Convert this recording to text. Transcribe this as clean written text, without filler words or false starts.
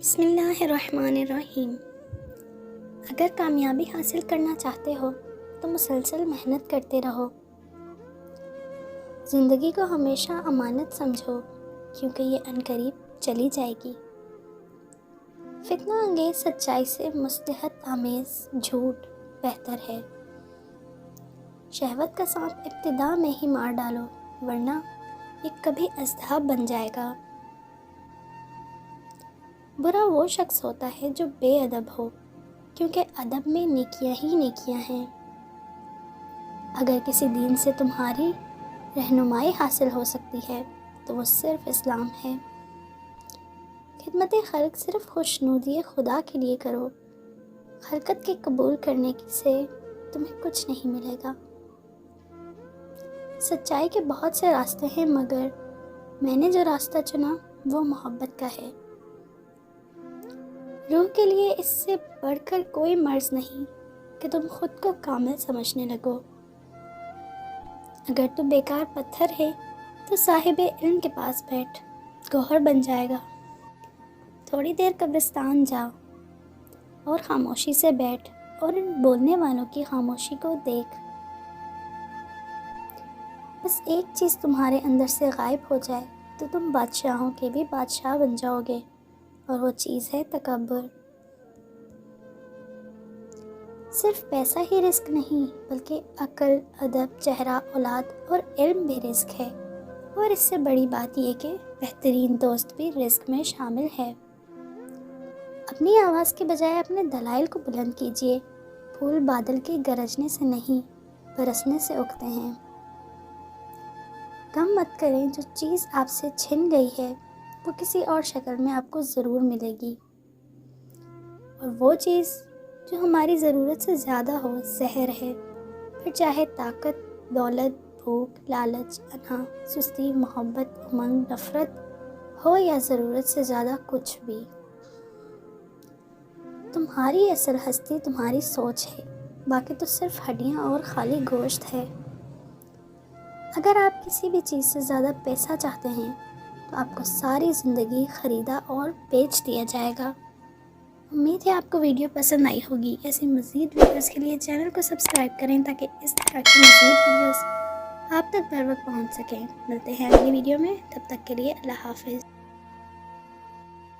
بسم اللہ الرحمن الرحیم۔ اگر کامیابی حاصل کرنا چاہتے ہو تو مسلسل محنت کرتے رہو۔ زندگی کو ہمیشہ امانت سمجھو کیونکہ یہ عنقریب چلی جائے گی۔ فتنہ انگیز سچائی سے مصلحت آمیز جھوٹ بہتر ہے۔ شہوت کا سانپ ابتدا میں ہی مار ڈالو ورنہ یہ کبھی اژدہا بن جائے گا۔ برا وہ شخص ہوتا ہے جو بے ادب ہو کیونکہ ادب میں نیکیاں ہی نیکیاں ہیں۔ اگر کسی دین سے تمہاری رہنمائی حاصل ہو سکتی ہے تو وہ صرف اسلام ہے۔ خدمت خلق صرف خوشنودی خدا کے لیے کرو۔ خلقت کے قبول کرنے سے تمہیں کچھ نہیں ملے گا۔ سچائی کے بہت سے راستے ہیں مگر میں نے جو راستہ چنا وہ محبت کا ہے۔ روح کے لیے اس سے بڑھ کر کوئی مرض نہیں کہ تم خود کو کامل سمجھنے لگو۔ اگر تو بیکار پتھر ہے تو صاحب علم کے پاس بیٹھ، گوہر بن جائے گا۔ تھوڑی دیر قبرستان جا اور خاموشی سے بیٹھ اور ان بولنے والوں کی خاموشی کو دیکھ۔ بس ایک چیز تمہارے اندر سے غائب ہو جائے تو تم بادشاہوں کے بھی بادشاہ بن جاؤ گے، اور وہ چیز ہے تکبر۔ صرف پیسہ ہی رزق نہیں بلکہ عقل، ادب، چہرہ، اولاد اور علم بھی رزق ہے، اور اس سے بڑی بات یہ کہ بہترین دوست بھی رزق میں شامل ہے۔ اپنی آواز کے بجائے اپنے دلائل کو بلند کیجیے۔ پھول بادل کے گرجنے سے نہیں برسنے سے اگتے ہیں۔ غم مت کریں، جو چیز آپ سے چھن گئی ہے وہ کسی اور شکل میں آپ کو ضرور ملے گی، اور وہ چیز جو ہماری ضرورت سے زیادہ ہو زہر ہے۔ پھر چاہے طاقت، دولت، بھوک، لالچ، انا، سستی، محبت، امنگ، نفرت ہو یا ضرورت سے زیادہ کچھ بھی۔ تمہاری اصل ہستی تمہاری سوچ ہے، باقی تو صرف ہڈیاں اور خالی گوشت ہے۔ اگر آپ کسی بھی چیز سے زیادہ پیسہ چاہتے ہیں تو آپ کو ساری زندگی خریدا اور بیچ دیا جائے گا۔ امید ہے آپ کو ویڈیو پسند آئی ہوگی۔ ایسی مزید ویڈیوز کے لیے چینل کو سبسکرائب کریں تاکہ اس طرح کی مزید ویڈیوز آپ تک بر وقت پہنچ سکیں۔ ملتے ہیں اگلی ویڈیو میں، تب تک کے لیے اللہ حافظ۔